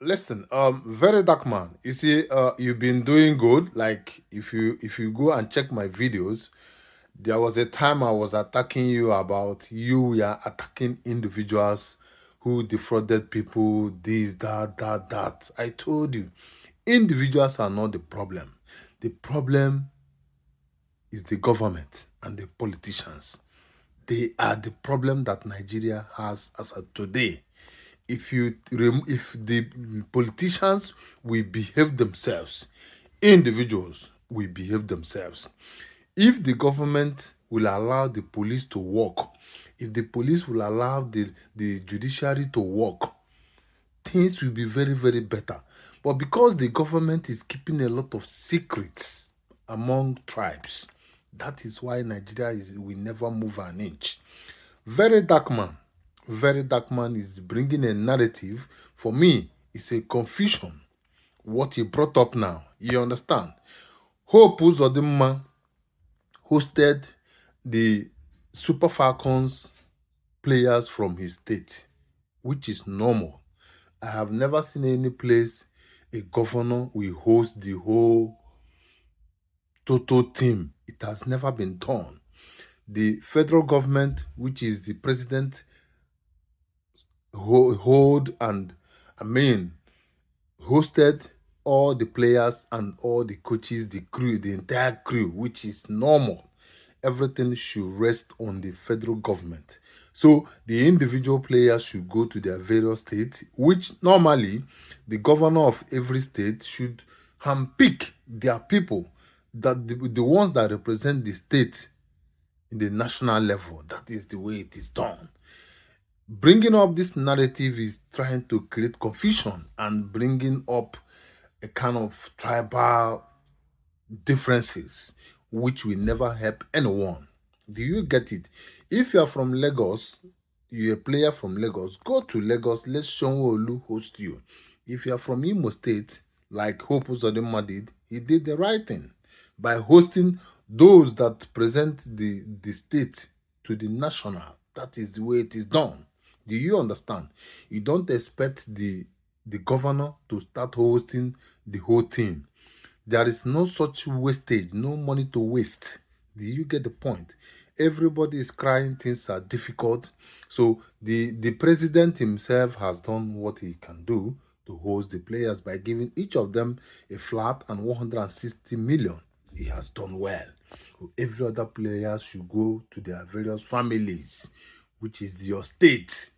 Listen, very dark man. You see, you've been doing good. Like if you go and check my videos, there was a time I was attacking you about you were attacking individuals who defrauded people, this, that. I told you, individuals are not the problem. The problem is the government and the politicians. They are the problem that Nigeria has as of today. If the politicians will behave themselves, individuals will behave themselves. If the government will allow the police to work, if the police will allow the judiciary to work, things will be very, very better. But because the government is keeping a lot of secrets among tribes, that is why Nigeria will never move an inch. Very dark man. Very dark man is bringing a narrative. For me, it's a confusion. What he brought up now. You understand? Hope Uzodinma hosted the Super Falcons players from his state, which is normal. I have never seen any place a governor will host the whole total team. It has never been done. The federal government, which is the president, hold and I mean hosted all the players and all the coaches, the crew, the entire crew, which is normal. Everything should rest on the federal government. So the individual players should go to their various states, which normally the governor of every state should handpick their people, that the ones that represent the state in the national level. That is the way it is done. Bringing up this narrative is trying to create confusion and bringing up a kind of tribal differences which will never help anyone. Do you get it? If you are from Lagos, you're a player from Lagos, go to Lagos, let Shonwo-Olu host you. If you are from Imo State, like Hope Uzodinma did, he did the right thing by hosting those that present the state to the national. That is the way it is done. Do you understand? You don't expect the governor to start hosting the whole team. There is no such wastage, no money to waste. Do you get the point? Everybody is crying, things are difficult. So the president himself has done what he can do to host the players by giving each of them a flat and 160 million. He has done well. So every other player should go to their various families, which is your state.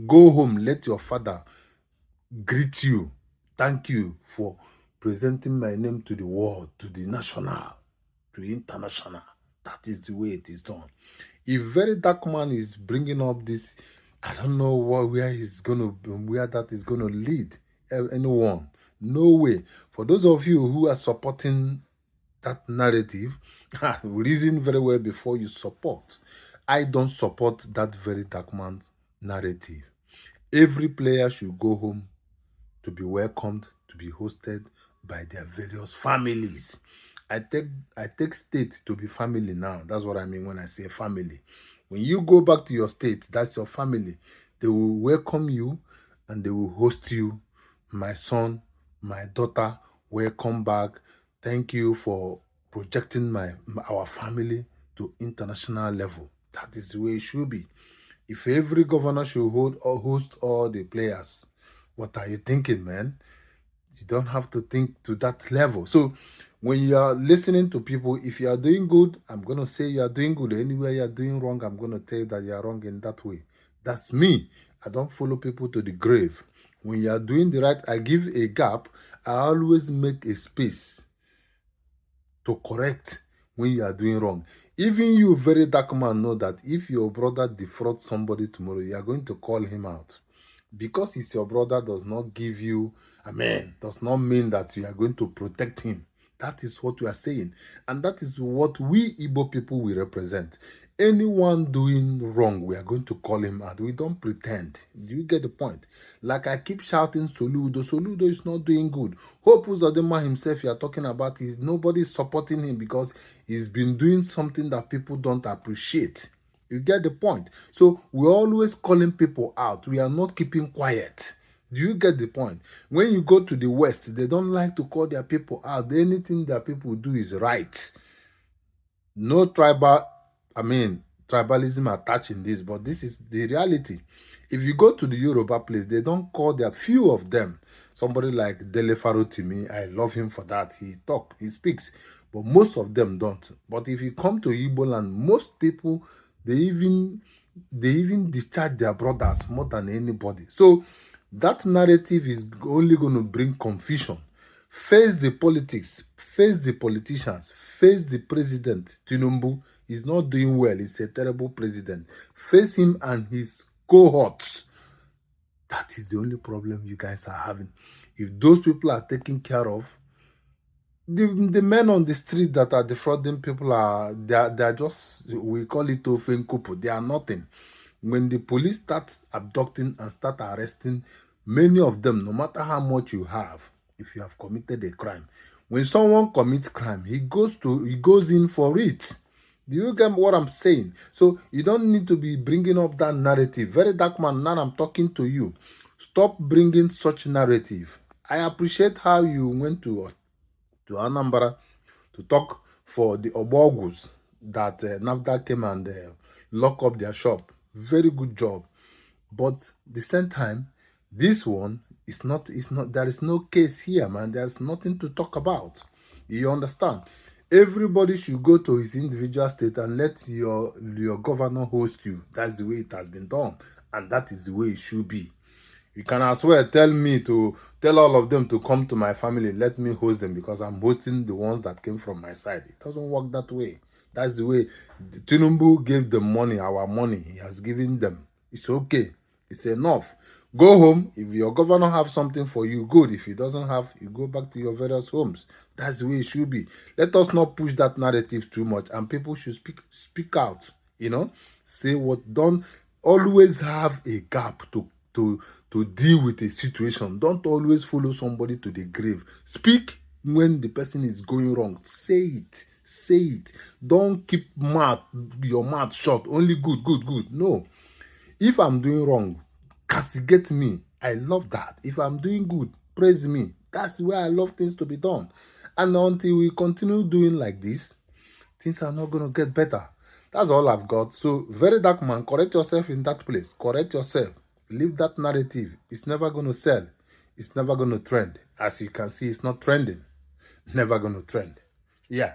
Go home, let your father greet you. Thank you for presenting my name to the world, to the national, to the international. That is the way it is done. If very dark man is bringing up this, I don't know where that is gonna lead anyone. No way. For those of you who are supporting that narrative, reason very well before you support. I don't support that very dark man's narrative. Every player should go home to be welcomed, to be hosted by their various families. I take I take state to be family now. That's what I mean when I say family. When you go back to your state, that's your family. They will welcome you and they will host you. My son, my daughter, welcome back. Thank you for projecting our family to international level. That is the way it should be. If every governor should hold or host all the players, what are you thinking, man? You don't have to think to that level. So when you are listening to people, if you are doing good, I'm gonna say you are doing good. Anywhere you are doing wrong, I'm gonna tell you that you are wrong in that way. That's me. I don't follow people to the grave. When you are doing the right, I give a gap. I always make a space to correct when you are doing wrong. Even you, very dark man, know that if your brother defrauds somebody tomorrow, you are going to call him out. Because he's your brother does not give you, does not mean that you are going to protect him. That is what we are saying. And that is what we Igbo people will represent. Anyone doing wrong, we are going to call him out. We don't pretend. Do you get the point? Like I keep shouting Soludo. Soludo is not doing good. Hope Uzodinma himself you are talking about is nobody supporting him because he's been doing something that people don't appreciate. You get the point? So we're always calling people out. We are not keeping quiet. Do you get the point? When you go to the West, they don't like to call their people out. Anything their people do is right. No tribalism attached in this, but this is the reality. If you go to the Yoruba place, they don't call their few of them. Somebody like Dele Farotimi, I love him for that. He speaks, but most of them don't. But if you come to Igbo land, most people, they even discharge their brothers more than anybody. So that narrative is only going to bring confusion. Face the politics, face the politicians, face the president. Tinubu is not doing well. He's a terrible president. Face him and his cohorts. That is the only problem you guys are having. If those people are taken care of, the men on the street that are defrauding people they are just, we call it ofenkupu. They are nothing. When the police start abducting and start arresting, many of them, no matter how much you have, if you have committed a crime, when someone commits crime, he goes in for it. Do you get what I'm saying? So you don't need to be bringing up that narrative. Very Dark Man, now I'm talking to you. Stop bringing such narrative. I appreciate how you went to Anambra to talk for the Obogus that NAFDA came and lock up their shop. Very good job. But the same time, this one is not, there is no case here, man. There's nothing to talk about. You understand? Everybody should go to his individual state and let your governor host you. That's the way it has been done. And that is the way it should be. You can as well tell all of them to come to my family, let me host them, because I'm hosting the ones that came from my side. It doesn't work that way. That's the way. Tinubu gave them money, our money. He has given them. It's okay. It's enough. Go home. If your governor have something for you, good. If he doesn't have, you go back to your various homes. That's the way it should be. Let us not push that narrative too much, and people should speak out. You know, say what done. Always have a gap to deal with a situation. Don't always follow somebody to the grave. Speak when the person is going wrong. Say it. Say it. Don't keep your mouth shut. Only good. No. If I'm doing wrong, castigate me. I love that. If I'm doing good, praise me. That's the way I love things to be done. And until we continue doing like this, things are not going to get better. That's all I've got. So, Very Dark Man, correct yourself in that place. Correct yourself. Leave that narrative. It's never going to sell. It's never going to trend. As you can see, it's not trending. Never going to trend. Yeah.